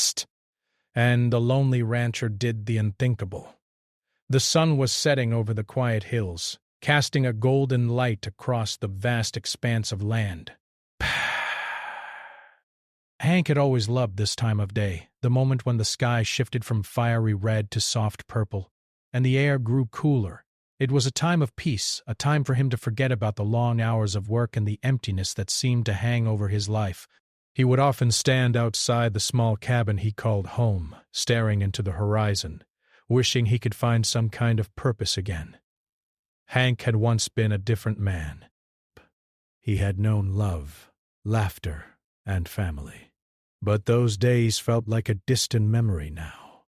fast. And the lonely rancher did the unthinkable. The sun was setting over the quiet hills, casting a golden light across the vast expanse of land. Hank had always loved this time of day, the moment when the sky shifted from fiery red to soft purple, and the air grew cooler. It was a time of peace, a time for him to forget about the long hours of work and the emptiness that seemed to hang over his life. He would often stand outside the small cabin he called home, staring into the horizon, wishing he could find some kind of purpose again. Hank had once been a different man. He had known love, laughter, and family. But those days felt like a distant memory now.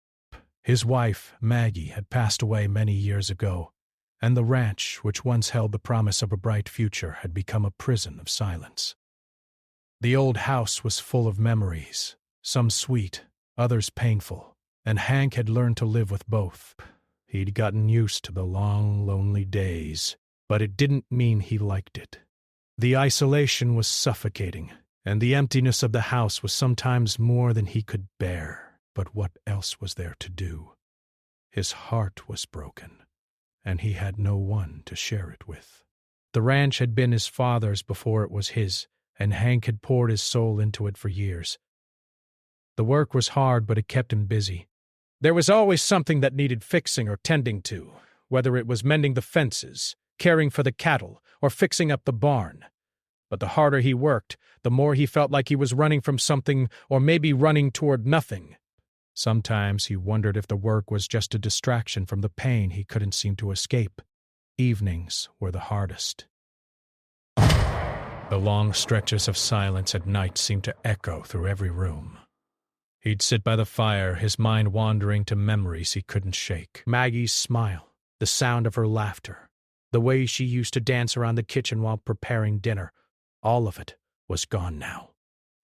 His wife, Maggie, had passed away many years ago, and the ranch, which once held the promise of a bright future, had become a prison of silence. The old house was full of memories, some sweet, others painful, and Hank had learned to live with both. He'd gotten used to the long, lonely days, but it didn't mean he liked it. The isolation was suffocating, and the emptiness of the house was sometimes more than he could bear. But what else was there to do? His heart was broken, and he had no one to share it with. The ranch had been his father's before it was his, and Hank had poured his soul into it for years. The work was hard, but it kept him busy. There was always something that needed fixing or tending to, whether it was mending the fences, caring for the cattle, or fixing up the barn. But the harder he worked, the more he felt like he was running from something, or maybe running toward nothing. Sometimes he wondered if the work was just a distraction from the pain he couldn't seem to escape. Evenings were the hardest. The long stretches of silence at night seemed to echo through every room. He'd sit by the fire, his mind wandering to memories he couldn't shake. Maggie's smile, the sound of her laughter, the way she used to dance around the kitchen while preparing dinner, all of it was gone now.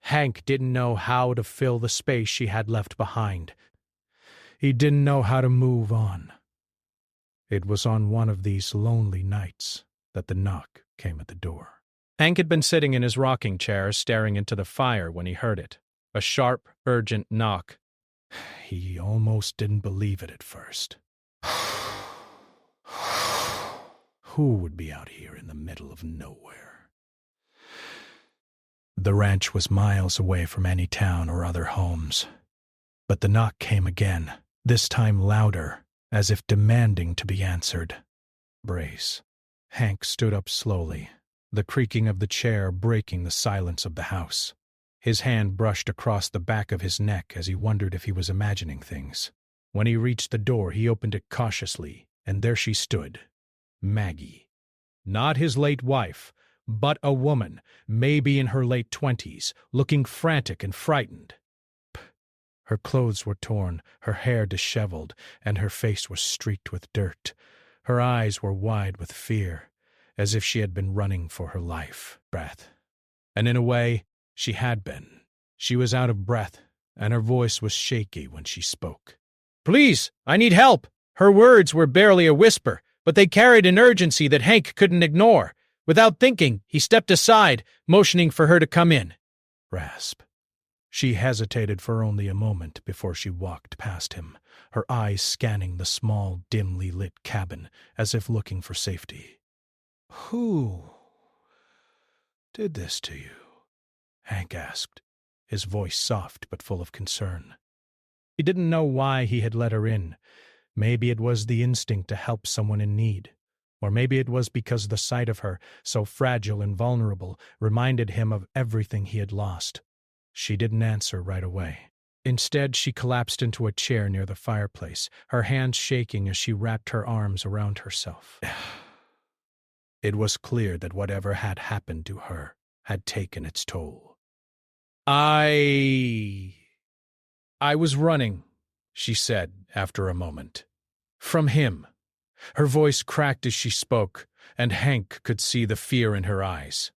Hank didn't know how to fill the space she had left behind. He didn't know how to move on. It was on one of these lonely nights that the knock came at the door. Hank had been sitting in his rocking chair, staring into the fire when he heard it. A sharp, urgent knock. He almost didn't believe it at first. Who would be out here in the middle of nowhere? The ranch was miles away from any town or other homes. But the knock came again, this time louder, as if demanding to be answered. Brace. Hank stood up slowly, the creaking of the chair breaking the silence of the house. His hand brushed across the back of his neck as he wondered if he was imagining things. When he reached the door, he opened it cautiously, and there she stood, Maggie. Not his late wife, but a woman, maybe in her late 20s, looking frantic and frightened. Her clothes were torn, her hair disheveled, and her face was streaked with dirt. Her eyes were wide with fear, as if she had been running for her life. Breath. And in a way, she had been. She was out of breath, and her voice was shaky when she spoke. "Please, I need help!" Her words were barely a whisper, but they carried an urgency that Hank couldn't ignore. Without thinking, he stepped aside, motioning for her to come in. Rasp. She hesitated for only a moment before she walked past him, her eyes scanning the small, dimly lit cabin, as if looking for safety. "Who did this to you?" Hank asked, his voice soft but full of concern. He didn't know why he had let her in. Maybe it was the instinct to help someone in need. Or maybe it was because the sight of her, so fragile and vulnerable, reminded him of everything he had lost. She didn't answer right away. Instead, she collapsed into a chair near the fireplace, her hands shaking as she wrapped her arms around herself. It was clear that whatever had happened to her had taken its toll. I was running," she said after a moment. "From him." Her voice cracked as she spoke, and Hank could see the fear in her eyes.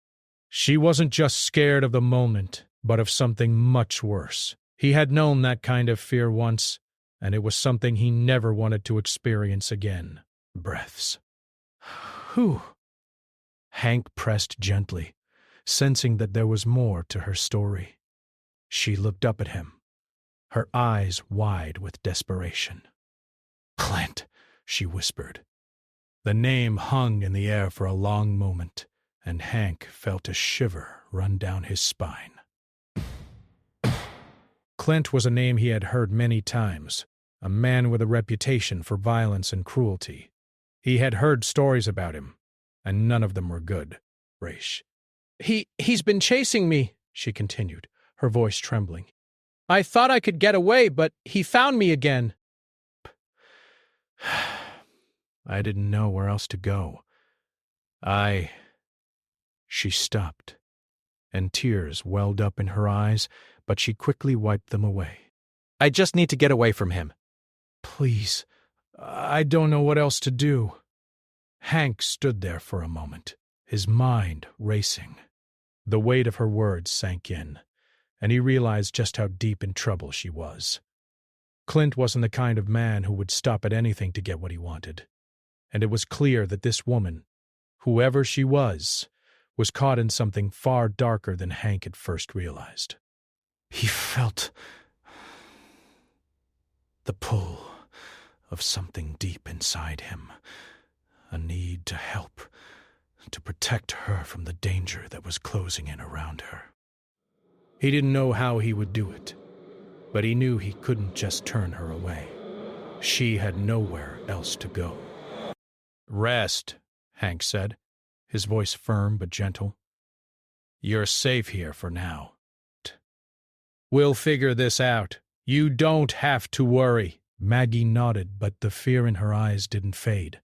She wasn't just scared of the moment, but of something much worse. He had known that kind of fear once, and it was something he never wanted to experience again. Breaths. "Who?" Hank pressed gently, sensing that there was more to her story. She looked up at him, her eyes wide with desperation. "Clint," she whispered. The name hung in the air for a long moment, and Hank felt a shiver run down his spine. Clint was a name he had heard many times, a man with a reputation for violence and cruelty. He had heard stories about him, and none of them were good. Raish. He's been chasing me," she continued, her voice trembling. "I thought I could get away, but he found me again." I didn't know where else to go. She stopped, and tears welled up in her eyes, but she quickly wiped them away. "I just need to get away from him." "Please, I don't know what else to do." Hank stood there for a moment, his mind racing. The weight of her words sank in, and he realized just how deep in trouble she was. Clint wasn't the kind of man who would stop at anything to get what he wanted, and it was clear that this woman, whoever she was caught in something far darker than Hank had first realized. He felt the pull of something deep inside him, a need to help, to protect her from the danger that was closing in around her. He didn't know how he would do it, but he knew he couldn't just turn her away. She had nowhere else to go. "Rest," Hank said, his voice firm but gentle. "You're safe here for now. We'll figure this out. You don't have to worry." Maggie nodded, but the fear in her eyes didn't fade.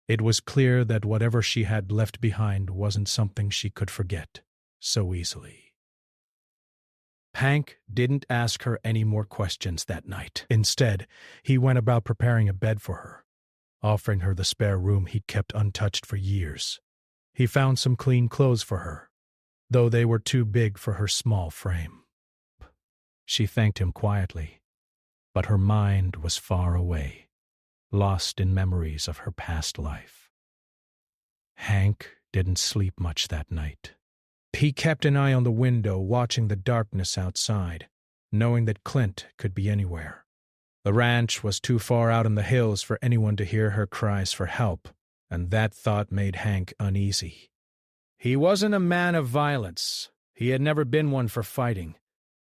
It was clear that whatever she had left behind wasn't something she could forget so easily. Hank didn't ask her any more questions that night. Instead, he went about preparing a bed for her, offering her the spare room he'd kept untouched for years. He found some clean clothes for her, though they were too big for her small frame. She thanked him quietly, but her mind was far away, lost in memories of her past life. Hank didn't sleep much that night. He kept an eye on the window, watching the darkness outside, knowing that Clint could be anywhere. The ranch was too far out in the hills for anyone to hear her cries for help, and that thought made Hank uneasy. He wasn't a man of violence. He had never been one for fighting.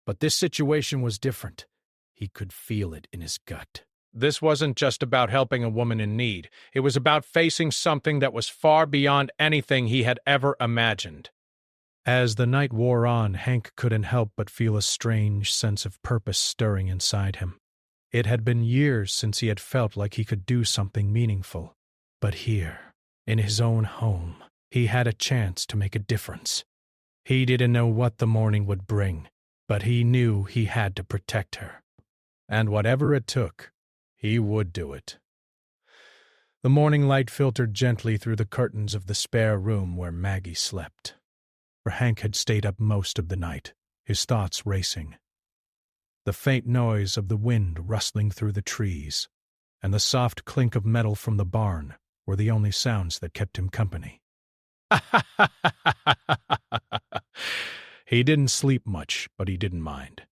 But this situation was different. He could feel it in his gut. This wasn't just about helping a woman in need. It was about facing something that was far beyond anything he had ever imagined. As the night wore on, Hank couldn't help but feel a strange sense of purpose stirring inside him. It had been years since he had felt like he could do something meaningful. But here, in his own home, he had a chance to make a difference. He didn't know what the morning would bring, but he knew he had to protect her. And whatever it took, he would do it. The morning light filtered gently through the curtains of the spare room where Maggie slept. For Hank had stayed up most of the night, his thoughts racing. The faint noise of the wind rustling through the trees, and the soft clink of metal from the barn were the only sounds that kept him company. He didn't sleep much, but he didn't mind.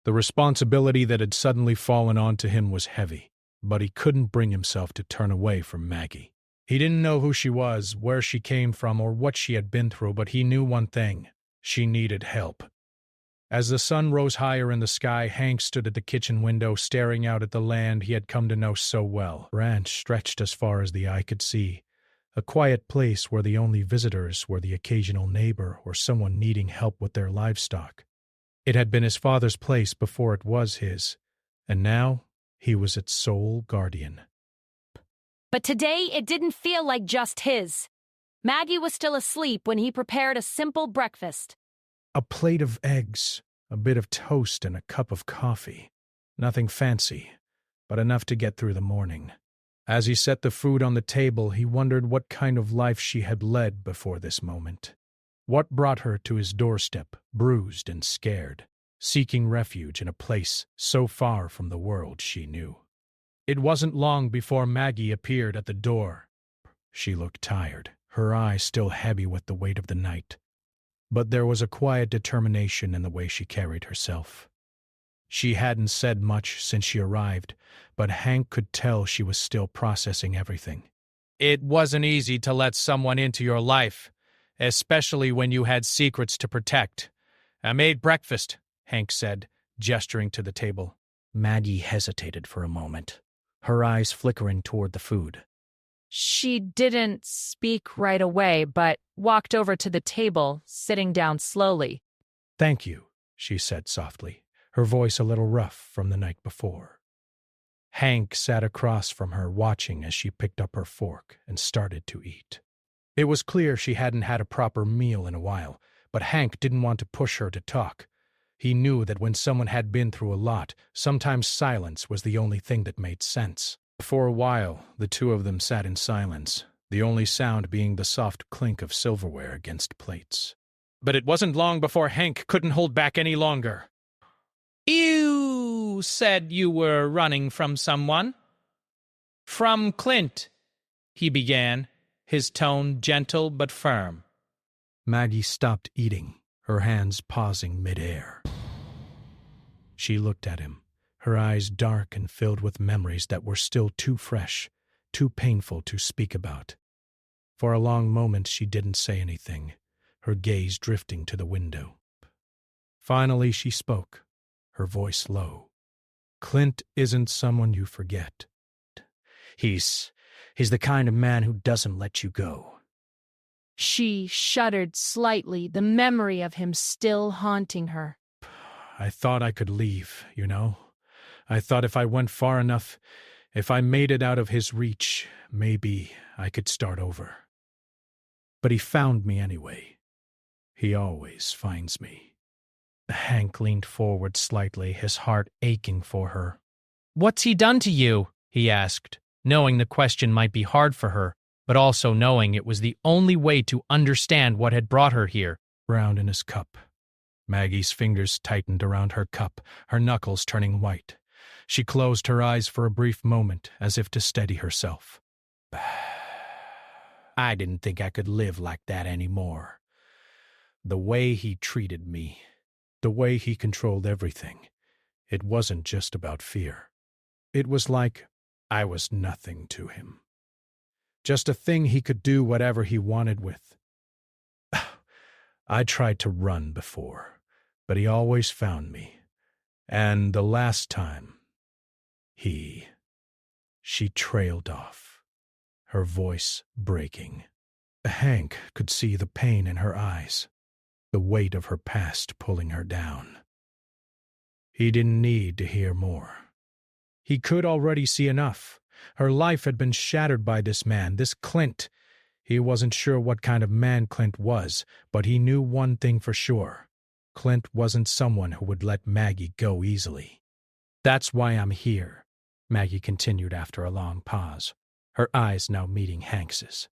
The responsibility that had suddenly fallen onto him was heavy, but he couldn't bring himself to turn away from Maggie. He didn't know who she was, where she came from, or what she had been through, but he knew one thing: she needed help. As the sun rose higher in the sky, Hank stood at the kitchen window, staring out at the land he had come to know so well. The ranch stretched as far as the eye could see, a quiet place where the only visitors were the occasional neighbor or someone needing help with their livestock. It had been his father's place before it was his, and now he was its sole guardian. But today it didn't feel like just his. Maggie was still asleep when he prepared a simple breakfast. A plate of eggs, a bit of toast, and a cup of coffee. Nothing fancy, but enough to get through the morning. As he set the food on the table, he wondered what kind of life she had led before this moment. What brought her to his doorstep, bruised and scared, seeking refuge in a place so far from the world she knew. It wasn't long before Maggie appeared at the door. She looked tired, her eyes still heavy with the weight of the night. But there was a quiet determination in the way she carried herself. She hadn't said much since she arrived, but Hank could tell she was still processing everything. It wasn't easy to let someone into your life, especially when you had secrets to protect. I made breakfast, Hank said, gesturing to the table. Maggie hesitated for a moment, her eyes flickering toward the food. She didn't speak right away, but walked over to the table, sitting down slowly. Thank you, she said softly, her voice a little rough from the night before. Hank sat across from her, watching as she picked up her fork and started to eat. It was clear she hadn't had a proper meal in a while, but Hank didn't want to push her to talk. He knew that when someone had been through a lot, sometimes silence was the only thing that made sense. For a while, the two of them sat in silence, the only sound being the soft clink of silverware against plates. But it wasn't long before Hank couldn't hold back any longer. You said you were running from someone? From Clint, he began, his tone gentle but firm. Maggie stopped eating, her hands pausing mid-air. She looked at him, her eyes dark and filled with memories that were still too fresh, too painful to speak about. For a long moment she didn't say anything, her gaze drifting to the window. Finally she spoke, her voice low. Clint isn't someone you forget. He's the kind of man who doesn't let you go. She shuddered slightly, the memory of him still haunting her. I thought I could leave, you know. I thought if I went far enough, if I made it out of his reach, maybe I could start over. But he found me anyway. He always finds me. Hank leaned forward slightly, his heart aching for her. What's he done to you? He asked, knowing the question might be hard for her, but also knowing it was the only way to understand what had brought her here. Round in his cup. Maggie's fingers tightened around her cup, her knuckles turning white. She closed her eyes for a brief moment, as if to steady herself. I didn't think I could live like that anymore. The way he treated me, the way he controlled everything, it wasn't just about fear. It was like I was nothing to him. Just a thing he could do whatever he wanted with. I tried to run before, but he always found me. And the last time, she trailed off, her voice breaking. Hank could see the pain in her eyes, the weight of her past pulling her down. He didn't need to hear more. He could already see enough. Her life had been shattered by this man, this Clint. He wasn't sure what kind of man Clint was, but he knew one thing for sure. Clint wasn't someone who would let Maggie go easily. That's why I'm here, Maggie continued after a long pause, her eyes now meeting Hanks's.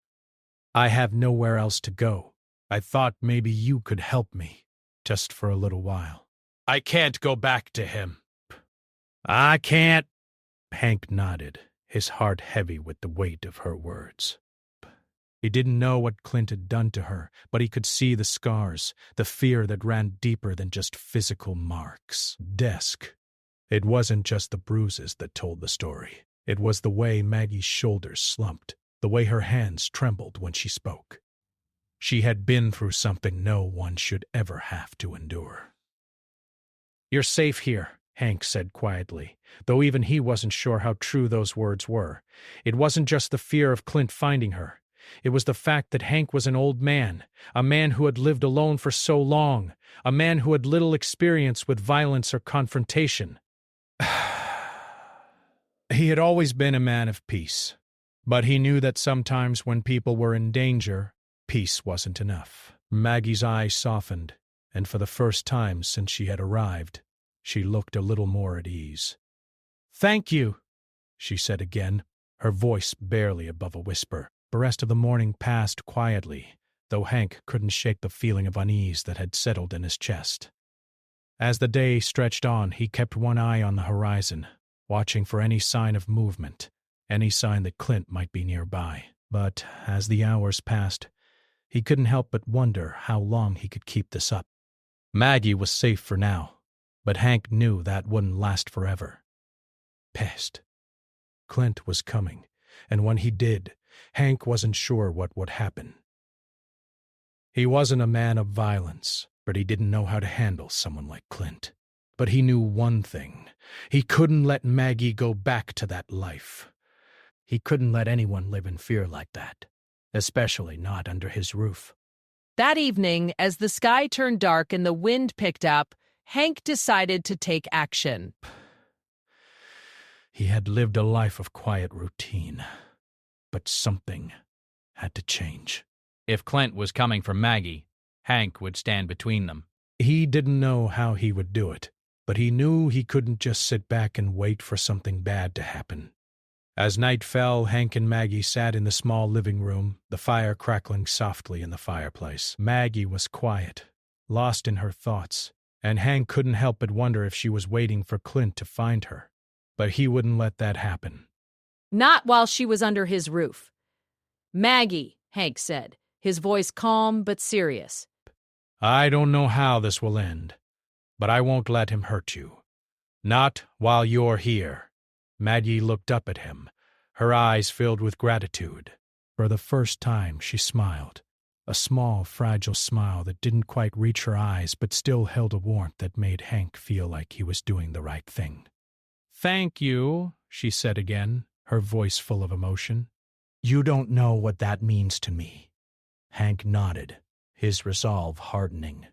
I have nowhere else to go. I thought maybe you could help me, just for a little while. I can't go back to him. I can't. Hank nodded, his heart heavy with the weight of her words. He didn't know what Clint had done to her, but he could see the scars, the fear that ran deeper than just physical marks. Desk. It wasn't just the bruises that told the story. It was the way Maggie's shoulders slumped, the way her hands trembled when she spoke. She had been through something no one should ever have to endure. You're safe here, Hank said quietly, though even he wasn't sure how true those words were. It wasn't just the fear of Clint finding her. It was the fact that Hank was an old man, a man who had lived alone for so long, a man who had little experience with violence or confrontation. He had always been a man of peace, but he knew that sometimes when people were in danger, peace wasn't enough. Maggie's eyes softened, and for the first time since she had arrived, she looked a little more at ease. Thank you, she said again, her voice barely above a whisper. The rest of the morning passed quietly, though Hank couldn't shake the feeling of unease that had settled in his chest. As the day stretched on, he kept one eye on the horizon, watching for any sign of movement, any sign that Clint might be nearby. But as the hours passed, he couldn't help but wonder how long he could keep this up. Maggie was safe for now, But Hank knew that wouldn't last forever. Pest. Clint was coming, and when he did, Hank wasn't sure what would happen. He wasn't a man of violence, but he didn't know how to handle someone like Clint. But he knew one thing. He couldn't let Maggie go back to that life. He couldn't let anyone live in fear like that, especially not under his roof. That evening, as the sky turned dark and the wind picked up, Hank decided to take action. He had lived a life of quiet routine, but something had to change. If Clint was coming for Maggie, Hank would stand between them. He didn't know how he would do it, but he knew he couldn't just sit back and wait for something bad to happen. As night fell, Hank and Maggie sat in the small living room, the fire crackling softly in the fireplace. Maggie was quiet, lost in her thoughts, and Hank couldn't help but wonder if she was waiting for Clint to find her. But he wouldn't let that happen. Not while she was under his roof. "Maggie," Hank said, his voice calm but serious. I don't know how this will end, but I won't let him hurt you. Not while you're here. Maggie looked up at him, her eyes filled with gratitude. For the first time, she smiled, a small, fragile smile that didn't quite reach her eyes but still held a warmth that made Hank feel like he was doing the right thing. Thank you, she said again, her voice full of emotion. You don't know what that means to me. Hank nodded, his resolve hardening.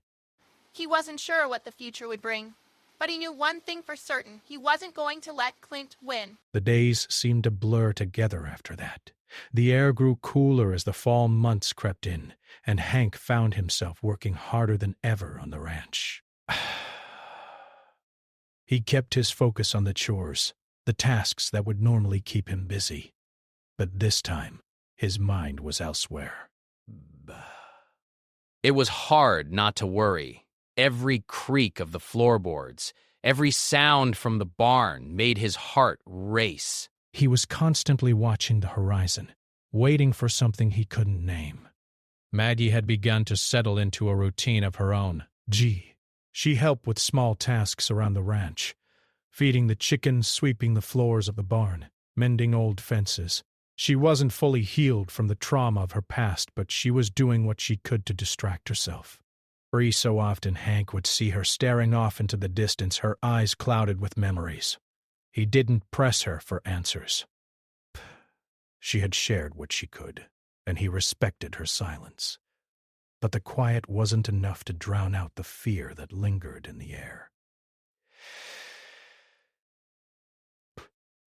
He wasn't sure what the future would bring, but he knew one thing for certain. He wasn't going to let Clint win. The days seemed to blur together after that. The air grew cooler as the fall months crept in, and Hank found himself working harder than ever on the ranch. He kept his focus on the chores, the tasks that would normally keep him busy. But this time, his mind was elsewhere. It was hard not to worry. Every creak of the floorboards, every sound from the barn made his heart race. He was constantly watching the horizon, waiting for something he couldn't name. Maggie had begun to settle into a routine of her own. She helped with small tasks around the ranch, feeding the chickens, sweeping the floors of the barn, mending old fences. She wasn't fully healed from the trauma of her past, but she was doing what she could to distract herself. Every so often, Hank would see her staring off into the distance, her eyes clouded with memories. He didn't press her for answers. She had shared what she could, and he respected her silence. But the quiet wasn't enough to drown out the fear that lingered in the air.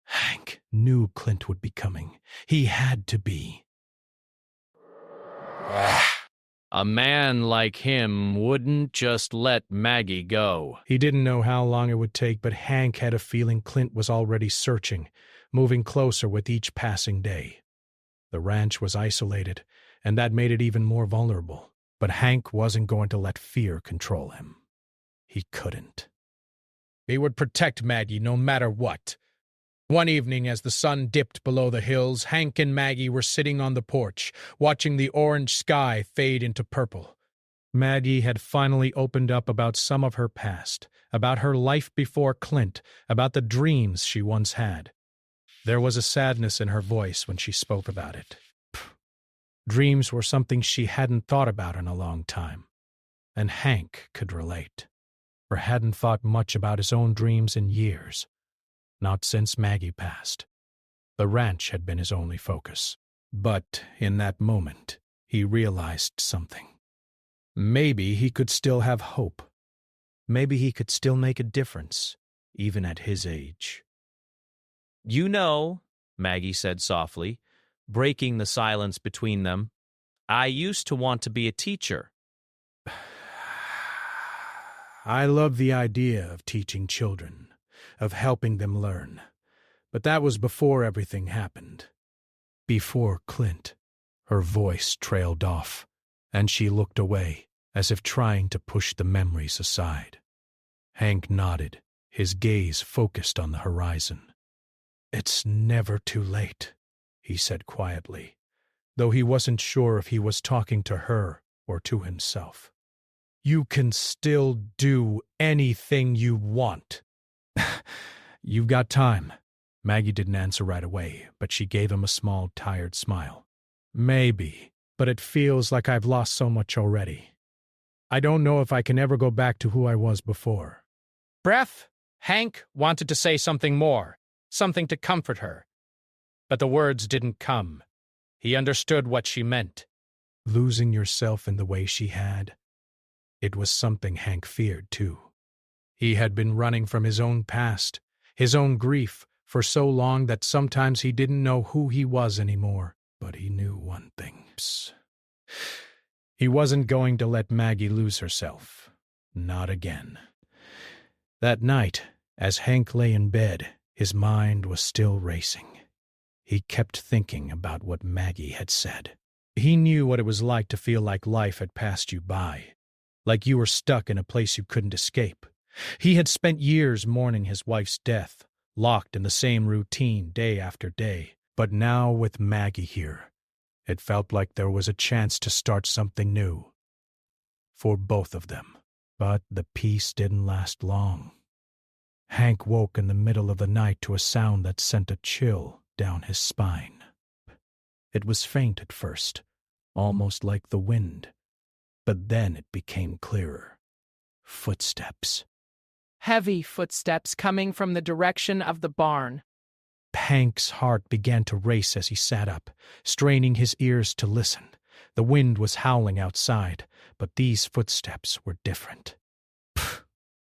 Hank knew Clint would be coming. He had to be. A man like him wouldn't just let Maggie go. He didn't know how long it would take, but Hank had a feeling Clint was already searching, moving closer with each passing day. The ranch was isolated, and that made it even more vulnerable. But Hank wasn't going to let fear control him. He couldn't. He would protect Maggie no matter what. One evening, as the sun dipped below the hills, Hank and Maggie were sitting on the porch, watching the orange sky fade into purple. Maggie had finally opened up about some of her past, about her life before Clint, about the dreams she once had. There was a sadness in her voice when she spoke about it. Dreams were something she hadn't thought about in a long time, and Hank could relate, or hadn't thought much about his own dreams in years. Not since Maggie passed. The ranch had been his only focus. But in that moment, he realized something. Maybe he could still have hope. Maybe he could still make a difference, even at his age. You know, Maggie said softly, breaking the silence between them, I used to want to be a teacher. I love the idea of teaching children, of helping them learn. But that was before everything happened. Before Clint. Her voice trailed off, and she looked away, as if trying to push the memories aside. Hank nodded, his gaze focused on the horizon. It's never too late, he said quietly, though he wasn't sure if he was talking to her or to himself. You can still do anything you want. You've got time. Maggie didn't answer right away, but she gave him a small, tired smile. Maybe, but it feels like I've lost so much already. I don't know if I can ever go back to who I was before. Breath, Hank wanted to say something more, something to comfort her. But the words didn't come. He understood what she meant. Losing yourself in the way she had. It was something Hank feared, too. He had been running from his own past, his own grief, for so long that sometimes he didn't know who he was anymore. But he knew one thing. He wasn't going to let Maggie lose herself. Not again. That night, as Hank lay in bed, his mind was still racing. He kept thinking about what Maggie had said. He knew what it was like to feel like life had passed you by, like you were stuck in a place you couldn't escape. He had spent years mourning his wife's death, locked in the same routine day after day. But now with Maggie here, it felt like there was a chance to start something new. For both of them. But the peace didn't last long. Hank woke in the middle of the night to a sound that sent a chill down his spine. It was faint at first, almost like the wind. But then it became clearer. Footsteps. Heavy footsteps coming from the direction of the barn. Hank's heart began to race as he sat up, straining his ears to listen. The wind was howling outside, but these footsteps were different.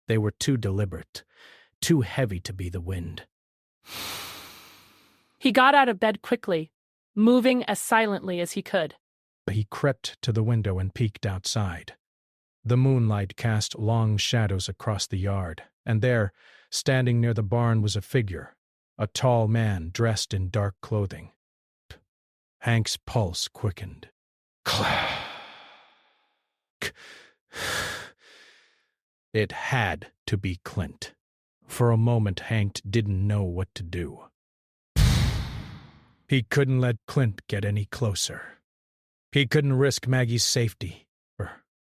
They were too deliberate, too heavy to be the wind. He got out of bed quickly, moving as silently as he could. He crept to the window and peeked outside. The moonlight cast long shadows across the yard, and there, standing near the barn, was a figure. A tall man dressed in dark clothing. Hank's pulse quickened. Clack. It had to be Clint. For a moment, Hank didn't know what to do. He couldn't let Clint get any closer. He couldn't risk Maggie's safety.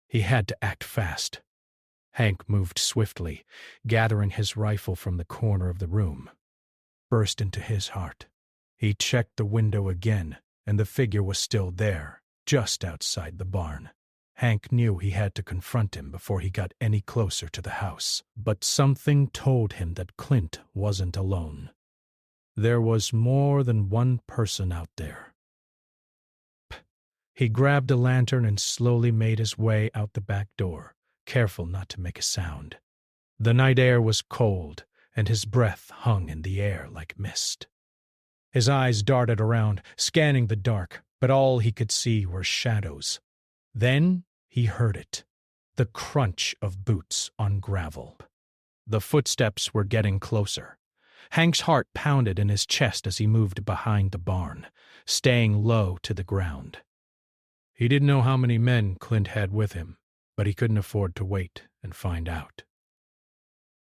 He had to act fast. Hank moved swiftly, gathering his rifle from the corner of the room. Burst into his heart. He checked the window again, and the figure was still there, just outside the barn. Hank knew he had to confront him before he got any closer to the house, but something told him that Clint wasn't alone. There was more than one person out there. He grabbed a lantern and slowly made his way out the back door, careful not to make a sound. The night air was cold, and his breath hung in the air like mist. His eyes darted around, scanning the dark, but all he could see were shadows. Then he heard it, the crunch of boots on gravel. The footsteps were getting closer. Hank's heart pounded in his chest as he moved behind the barn, staying low to the ground. He didn't know how many men Clint had with him, but he couldn't afford to wait and find out.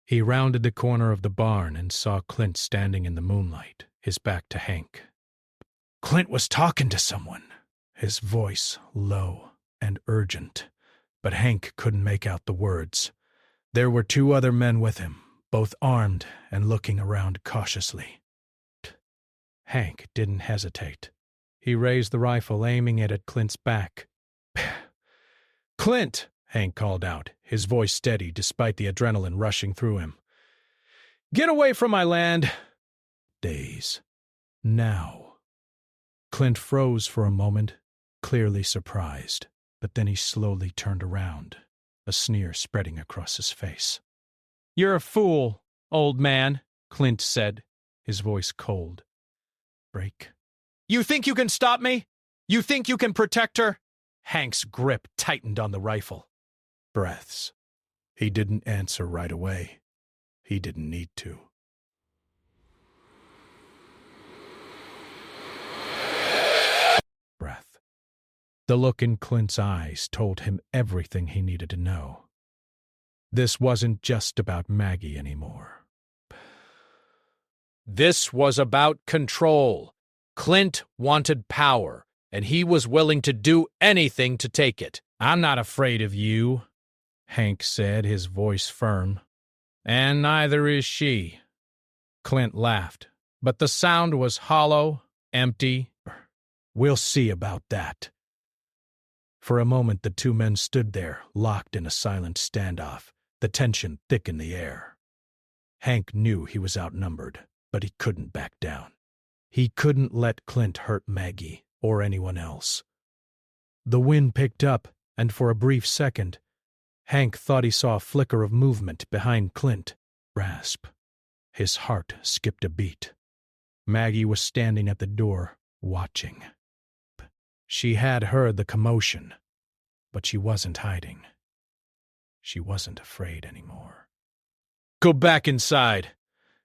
He rounded the corner of the barn and saw Clint standing in the moonlight, his back to Hank. Clint was talking to someone, his voice low and urgent, but Hank couldn't make out the words. There were 2 other men with him, both armed and looking around cautiously. Hank didn't hesitate. He raised the rifle, aiming it at Clint's back. "Clint!" Hank called out, his voice steady despite the adrenaline rushing through him. "Get away from my land!" Days. Now. Clint froze for a moment, clearly surprised, but then he slowly turned around, a sneer spreading across his face. "You're a fool, old man," Clint said, his voice cold. Break. "You think you can stop me? You think you can protect her?" Hank's grip tightened on the rifle. Breaths. He didn't answer right away. He didn't need to. Breath. The look in Clint's eyes told him everything he needed to know. This wasn't just about Maggie anymore. This was about control. Clint wanted power, and he was willing to do anything to take it. "I'm not afraid of you," Hank said, his voice firm. And neither is she. Clint laughed, but the sound was hollow, empty. We'll see about that. For a moment the two men stood there, locked in a silent standoff, the tension thick in the air. Hank knew he was outnumbered, but he couldn't back down. He couldn't let Clint hurt Maggie or anyone else. The wind picked up, and for a brief second, Hank thought he saw a flicker of movement behind Clint. Rasp. His heart skipped a beat. Maggie was standing at the door, watching. She had heard the commotion, but she wasn't hiding. She wasn't afraid anymore. "Go back inside,"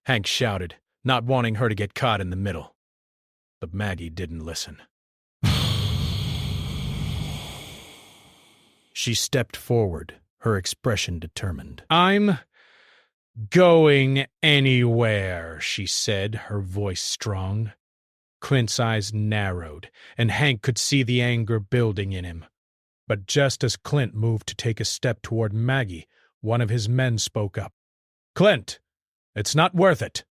Hank shouted, not wanting her to get caught in the middle. But Maggie didn't listen. She stepped forward, her expression determined. "I'm going anywhere," she said, her voice strong. Clint's eyes narrowed, and Hank could see the anger building in him. But just as Clint moved to take a step toward Maggie, one of his men spoke up. "Clint, it's not worth it."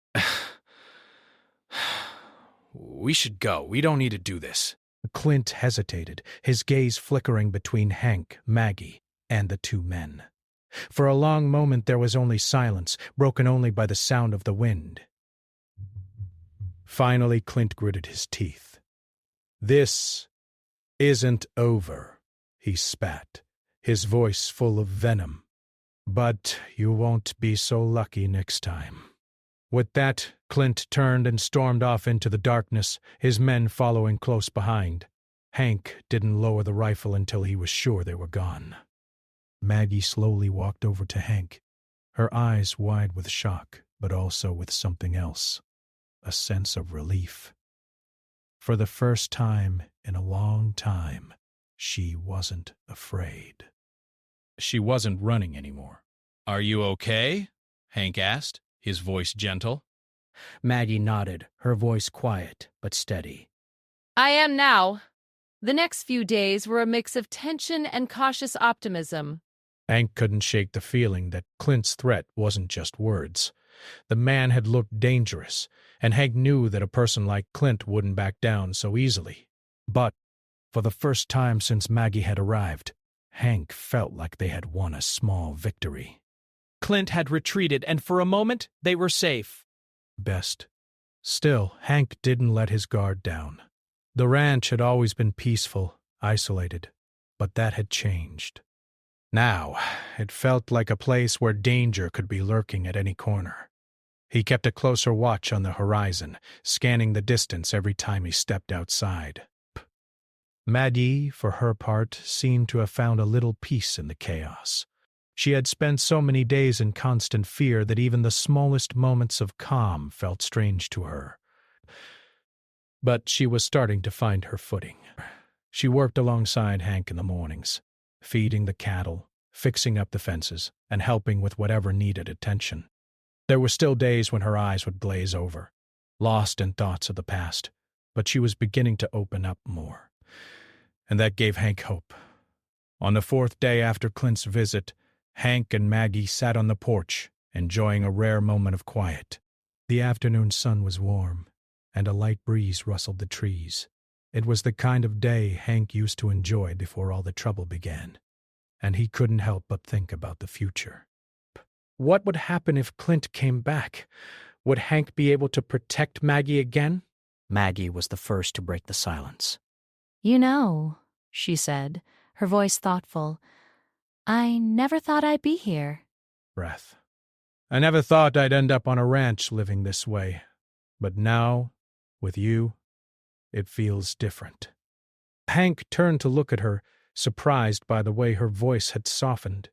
"We should go. We don't need to do this." Clint hesitated, his gaze flickering between Hank, Maggie, and the two men. For a long moment there was only silence, broken only by the sound of the wind. Finally, Clint gritted his teeth. "This isn't over," he spat, his voice full of venom. "But you won't be so lucky next time." With that, Clint turned and stormed off into the darkness, his men following close behind. Hank didn't lower the rifle until he was sure they were gone. Maggie slowly walked over to Hank, her eyes wide with shock, but also with something else, a sense of relief. For the first time in a long time, she wasn't afraid. She wasn't running anymore. "Are you okay?" Hank asked, his voice gentle. Maggie nodded, her voice quiet but steady. I am now. The next few days were a mix of tension and cautious optimism. Hank couldn't shake the feeling that Clint's threat wasn't just words. The man had looked dangerous, and Hank knew that a person like Clint wouldn't back down so easily. But, for the first time since Maggie had arrived, Hank felt like they had won a small victory. Clint had retreated, and for a moment they were safe. Best. Still, Hank didn't let his guard down. The ranch had always been peaceful, isolated, but that had changed. Now, it felt like a place where danger could be lurking at any corner. He kept a closer watch on the horizon, scanning the distance every time he stepped outside. Maggie, for her part, seemed to have found a little peace in the chaos. She had spent so many days in constant fear that even the smallest moments of calm felt strange to her. But she was starting to find her footing. She worked alongside Hank in the mornings, feeding the cattle, fixing up the fences, and helping with whatever needed attention. There were still days when her eyes would glaze over, lost in thoughts of the past, but she was beginning to open up more. And that gave Hank hope. On the fourth day after Clint's visit, Hank and Maggie sat on the porch, enjoying a rare moment of quiet. The afternoon sun was warm, and a light breeze rustled the trees. It was the kind of day Hank used to enjoy before all the trouble began, and he couldn't help but think about the future. What would happen if Clint came back? Would Hank be able to protect Maggie again? Maggie was the first to break the silence. You know, she said, her voice thoughtful, I never thought I'd be here. Breath. I never thought I'd end up on a ranch living this way, but now, with you, it feels different. Hank turned to look at her, surprised by the way her voice had softened.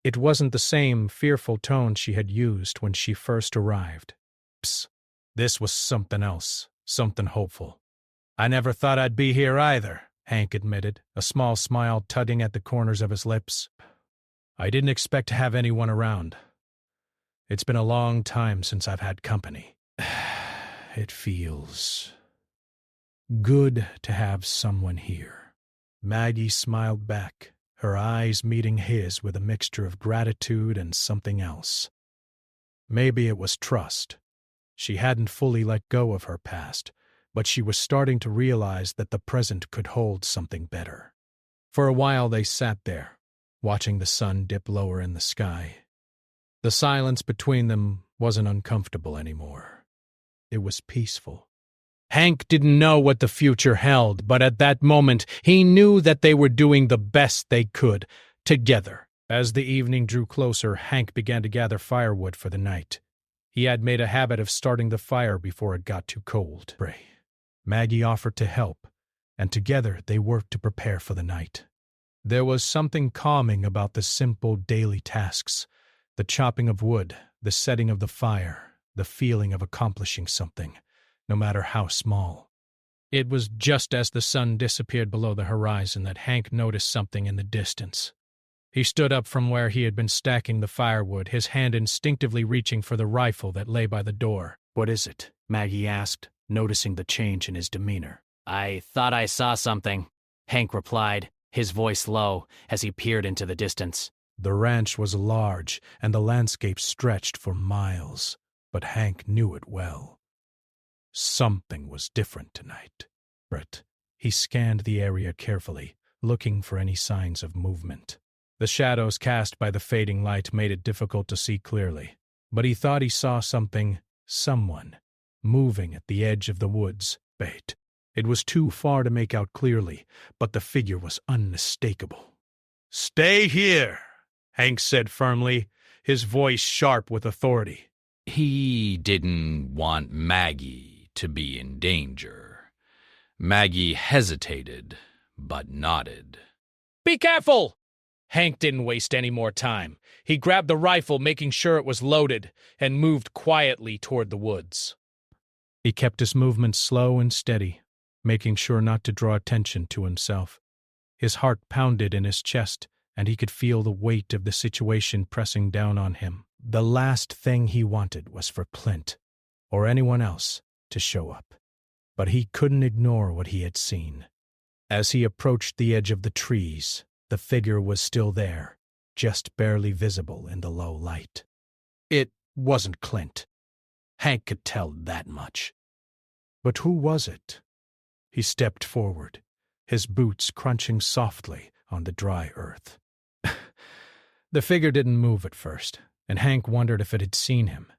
It wasn't the same fearful tone she had used when she first arrived. Psst, this was something else, something hopeful. I never thought I'd be here either, Hank admitted, a small smile tugging at the corners of his lips. I didn't expect to have anyone around. It's been a long time since I've had company. It feels good to have someone here. Maggie smiled back, her eyes meeting his with a mixture of gratitude and something else. Maybe it was trust. She hadn't fully let go of her past, but she was starting to realize that the present could hold something better. For a while they sat there, watching the sun dip lower in the sky. The silence between them wasn't uncomfortable anymore. It was peaceful. Hank didn't know what the future held, but at that moment he knew that they were doing the best they could, together. As the evening drew closer, Hank began to gather firewood for the night. He had made a habit of starting the fire before it got too cold. Maggie offered to help, and together they worked to prepare for the night. There was something calming about the simple daily tasks, the chopping of wood, the setting of the fire, the feeling of accomplishing something, no matter how small. It was just as the sun disappeared below the horizon that Hank noticed something in the distance. He stood up from where he had been stacking the firewood, his hand instinctively reaching for the rifle that lay by the door. "What is it?" Maggie asked, noticing the change in his demeanor. "I thought I saw something," Hank replied, his voice low, as he peered into the distance. The ranch was large, and the landscape stretched for miles, but Hank knew it well. Something was different tonight. He scanned the area carefully, looking for any signs of movement. The shadows cast by the fading light made it difficult to see clearly, but he thought he saw someone, moving at the edge of the woods. It was too far to make out clearly, but the figure was unmistakable. "Stay here," Hank said firmly, his voice sharp with authority. He didn't want Maggie to be in danger. Maggie hesitated, but nodded. "Be careful!" Hank didn't waste any more time. He grabbed the rifle, making sure it was loaded, and moved quietly toward the woods. He kept his movements slow and steady, making sure not to draw attention to himself. His heart pounded in his chest, and he could feel the weight of the situation pressing down on him. The last thing he wanted was for Clint, or anyone else, to show up. But he couldn't ignore what he had seen. As he approached the edge of the trees, the figure was still there, just barely visible in the low light. It wasn't Clint. Hank could tell that much. But who was it? He stepped forward, his boots crunching softly on the dry earth. The figure didn't move at first, and Hank wondered if it had seen him.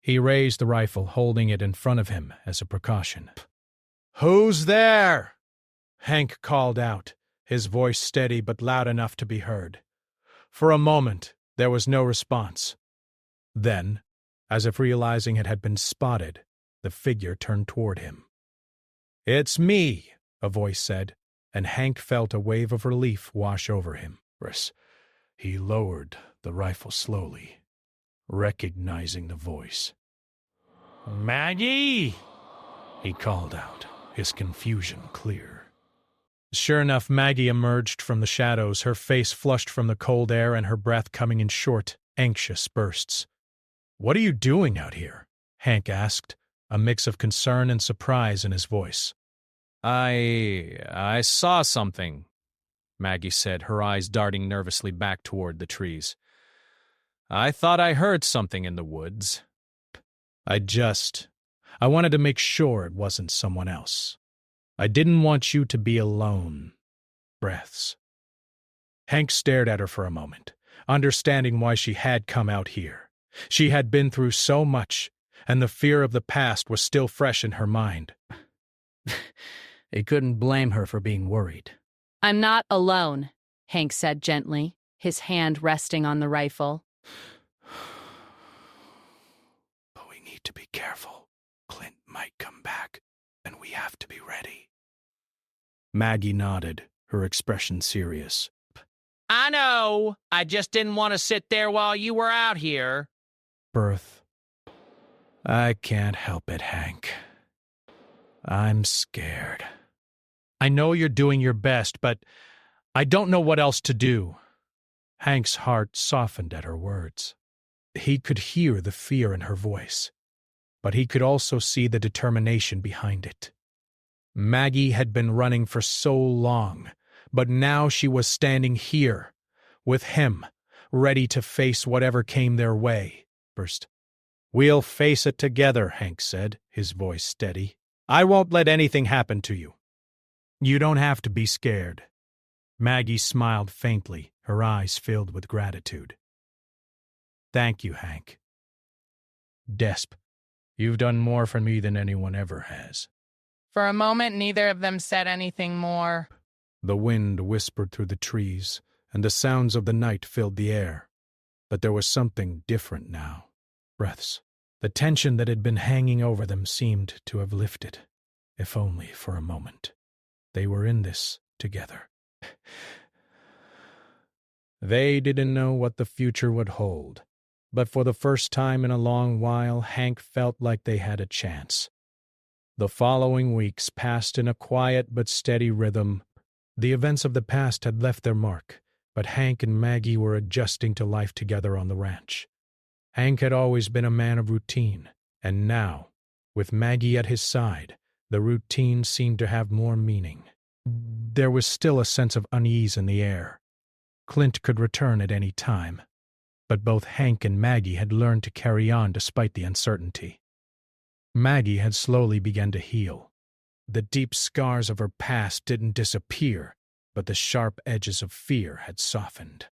He raised the rifle, holding it in front of him as a precaution. "Who's there?" Hank called out, his voice steady but loud enough to be heard. For a moment, there was no response. Then, as if realizing it had been spotted, the figure turned toward him. "It's me," a voice said, and Hank felt a wave of relief wash over him. He lowered the rifle slowly, recognizing the voice. "Maggie!" he called out, his confusion clear. Sure enough, Maggie emerged from the shadows, her face flushed from the cold air and her breath coming in short, anxious bursts. "What are you doing out here?" Hank asked, a mix of concern and surprise in his voice. I saw something," Maggie said, her eyes darting nervously back toward the trees. "I thought I heard something in the woods." I wanted to make sure it wasn't someone else. I didn't want you to be alone." Breaths. Hank stared at her for a moment, understanding why she had come out here. She had been through so much, and the fear of the past was still fresh in her mind. He couldn't blame her for being worried. "I'm not alone," Hank said gently, his hand resting on the rifle. "But we need to be careful. Clint might come back, and we have to be ready." Maggie nodded, her expression serious. "I know. I just didn't want to sit there while you were out here." Birth. "I can't help it, Hank. I'm scared." "I know you're doing your best, but I don't know what else to do." Hank's heart softened at her words. He could hear the fear in her voice, but he could also see the determination behind it. Maggie had been running for so long, But now she was standing here, with him, ready to face whatever came their way. First, "We'll face it together," Hank said, his voice steady. "I won't let anything happen to you. You don't have to be scared." Maggie smiled faintly, her eyes filled with gratitude. "Thank you, Hank." "Desp, you've done more for me than anyone ever has." For a moment, neither of them said anything more. The wind whispered through the trees, and the sounds of the night filled the air. But there was something different now. Breaths. The tension that had been hanging over them seemed to have lifted, if only for a moment. They were in this together. They didn't know what the future would hold, but for the first time in a long while, Hank felt like they had a chance. The following weeks passed in a quiet but steady rhythm. The events of the past had left their mark, but Hank and Maggie were adjusting to life together on the ranch. Hank had always been a man of routine, and now, with Maggie at his side, the routine seemed to have more meaning. There was still a sense of unease in the air. Clint could return at any time, but both Hank and Maggie had learned to carry on despite the uncertainty. Maggie had slowly begun to heal. The deep scars of her past didn't disappear, but the sharp edges of fear had softened.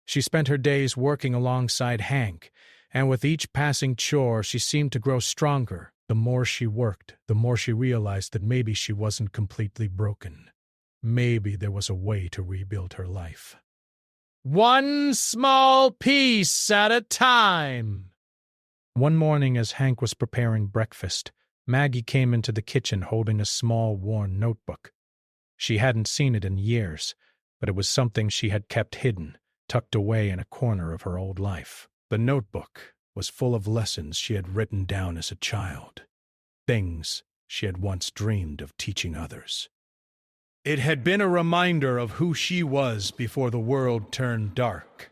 She spent her days working alongside Hank, and with each passing chore she seemed to grow stronger. The more she worked, the more she realized that maybe she wasn't completely broken. Maybe there was a way to rebuild her life. One small piece at a time. One morning, as Hank was preparing breakfast, Maggie came into the kitchen holding a small, worn notebook. She hadn't seen it in years, but it was something she had kept hidden, tucked away in a corner of her old life. The notebook was full of lessons she had written down as a child, things she had once dreamed of teaching others. It had been a reminder of who she was before the world turned dark.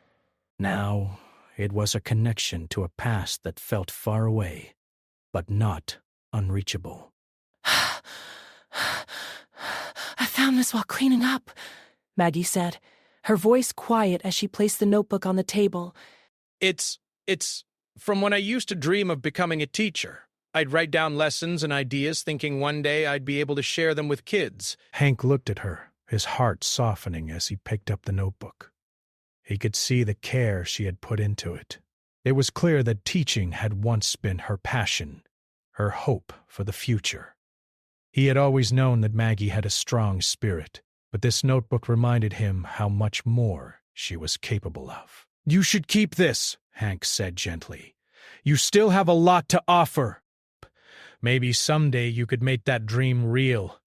Now, it was a connection to a past that felt far away, but not unreachable. "I found this while cleaning up," Maggie said, her voice quiet as she placed the notebook on the table. It's from when I used to dream of becoming a teacher. I'd write down lessons and ideas thinking one day I'd be able to share them with kids." Hank looked at her, his heart softening as he picked up the notebook. He could see the care she had put into it. It was clear that teaching had once been her passion, her hope for the future. He had always known that Maggie had a strong spirit, but this notebook reminded him how much more she was capable of. "You should keep this," Hank said gently. "You still have a lot to offer. Maybe someday you could make that dream real."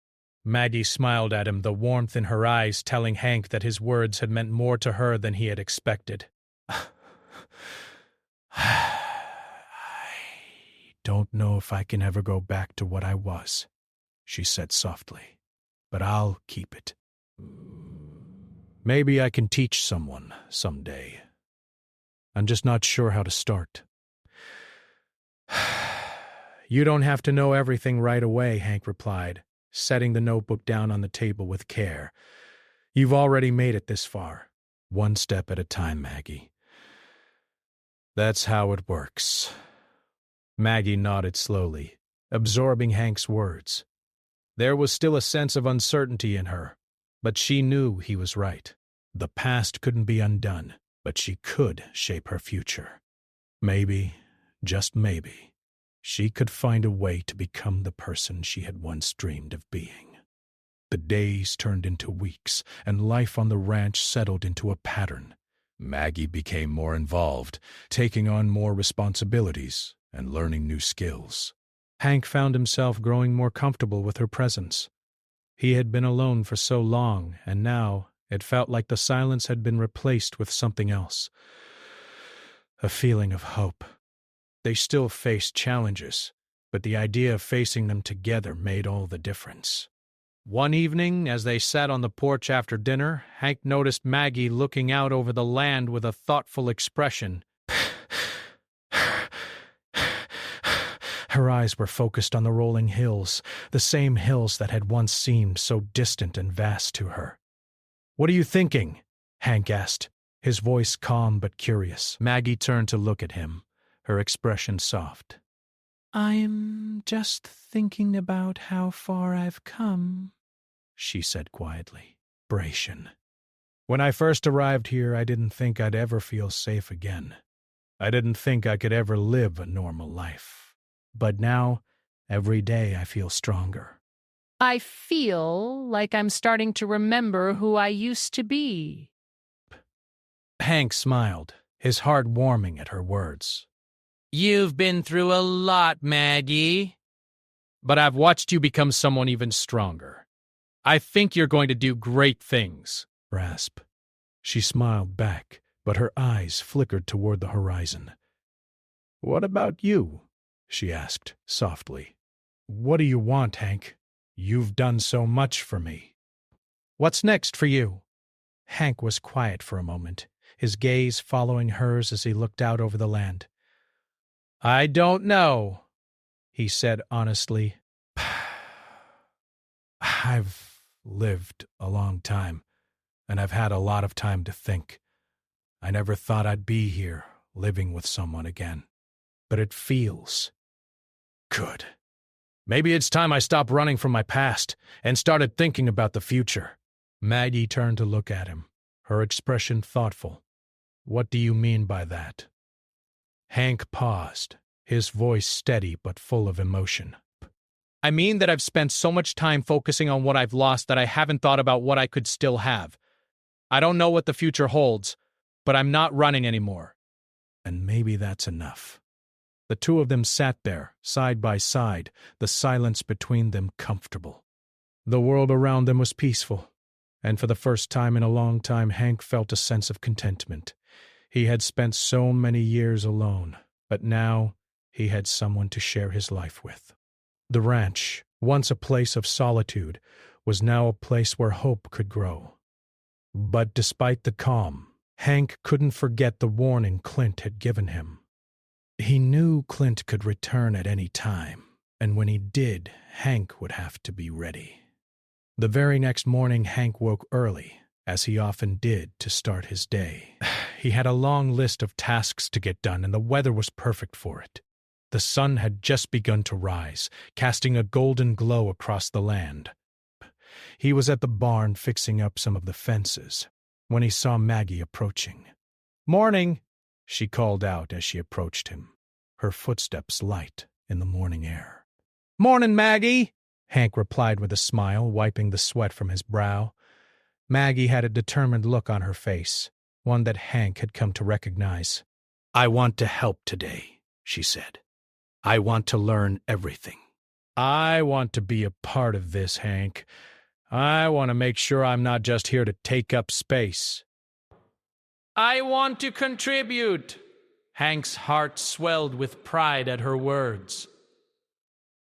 Maggie smiled at him, the warmth in her eyes telling Hank that his words had meant more to her than he had expected. "I don't know if I can ever go back to what I was," she said softly, "but I'll keep it. Maybe I can teach someone someday. I'm just not sure how to start." "You don't have to know everything right away," Hank replied, setting the notebook down on the table with care. "You've already made it this far. One step at a time, Maggie. That's how it works." Maggie nodded slowly, absorbing Hank's words. There was still a sense of uncertainty in her, but she knew he was right. The past couldn't be undone, but she could shape her future. Maybe, just maybe, she could find a way to become the person she had once dreamed of being. The days turned into weeks, and life on the ranch settled into a pattern. Maggie became more involved, taking on more responsibilities and learning new skills. Hank found himself growing more comfortable with her presence. He had been alone for so long, and now it felt like the silence had been replaced with something else. A feeling of hope. They still faced challenges, but the idea of facing them together made all the difference. One evening, as they sat on the porch after dinner, Hank noticed Maggie looking out over the land with a thoughtful expression. Her eyes were focused on the rolling hills, the same hills that had once seemed so distant and vast to her. What are you thinking? Hank asked, his voice calm but curious. Maggie turned to look at him, her expression soft. I'm just thinking about how far I've come, she said quietly. Narration. When I first arrived here, I didn't think I'd ever feel safe again. I didn't think I could ever live a normal life. But now, every day I feel stronger. I feel like I'm starting to remember who I used to be. Hank smiled, his heart warming at her words. You've been through a lot, Maggie. But I've watched you become someone even stronger. I think you're going to do great things. Rasp. She smiled back, but her eyes flickered toward the horizon. What about you? She asked, softly. What do you want, Hank? You've done so much for me. What's next for you? Hank was quiet for a moment, his gaze following hers as he looked out over the land. I don't know, he said honestly. I've lived a long time, and I've had a lot of time to think. I never thought I'd be here, living with someone again. But it feels good. Maybe it's time I stopped running from my past and started thinking about the future. Maggie turned to look at him, her expression thoughtful. What do you mean by that? Hank paused, his voice steady but full of emotion. I mean that I've spent so much time focusing on what I've lost that I haven't thought about what I could still have. I don't know what the future holds, but I'm not running anymore. And maybe that's enough. The two of them sat there, side by side, the silence between them comfortable. The world around them was peaceful, and for the first time in a long time Hank felt a sense of contentment. He had spent so many years alone, but now he had someone to share his life with. The ranch, once a place of solitude, was now a place where hope could grow. But despite the calm, Hank couldn't forget the warning Clint had given him. He knew Clint could return at any time, and when he did, Hank would have to be ready. The very next morning, Hank woke early, as he often did to start his day. He had a long list of tasks to get done, and the weather was perfect for it. The sun had just begun to rise, casting a golden glow across the land. He was at the barn fixing up some of the fences when he saw Maggie approaching. "Morning," she called out as she approached him, her footsteps light in the morning air. "Morning, Maggie," Hank replied with a smile, wiping the sweat from his brow. Maggie had a determined look on her face, one that Hank had come to recognize. "I want to help today," she said. "I want to learn everything. I want to be a part of this, Hank. I want to make sure I'm not just here to take up space." I want to contribute. Hank's heart swelled with pride at her words.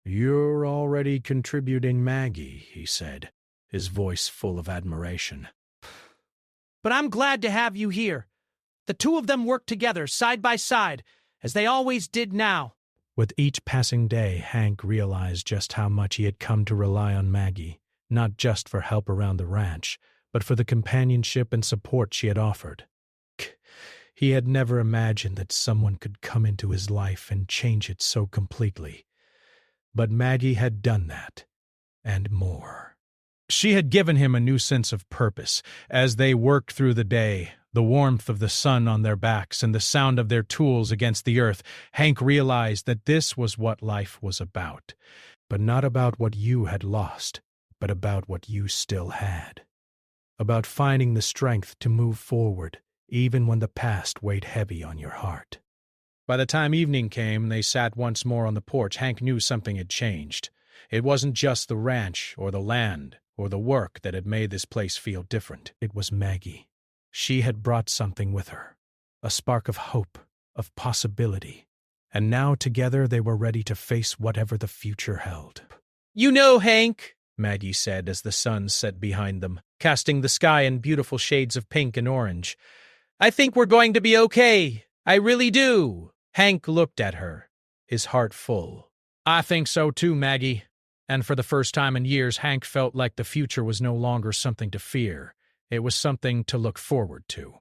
"You're already contributing, Maggie," he said, his voice full of admiration. But I'm glad to have you here. The two of them work together, side by side, as they always did now. With each passing day, Hank realized just how much he had come to rely on Maggie, not just for help around the ranch, but for the companionship and support she had offered. He had never imagined that someone could come into his life and change it so completely. But Maggie had done that, and more. She had given him a new sense of purpose. As they worked through the day, the warmth of the sun on their backs and the sound of their tools against the earth, Hank realized that this was what life was about. But not about what you had lost, but about what you still had. About finding the strength to move forward, even when the past weighed heavy on your heart. By the time evening came and they sat once more on the porch, Hank knew something had changed. It wasn't just the ranch or the land or the work that had made this place feel different. It was Maggie. She had brought something with her, a spark of hope, of possibility. And now together they were ready to face whatever the future held. "You know, Hank," Maggie said as the sun set behind them, casting the sky in beautiful shades of pink and orange, "I think we're going to be okay. I really do." Hank looked at her, his heart full. "I think so too, Maggie." And for the first time in years, Hank felt like the future was no longer something to fear. It was something to look forward to.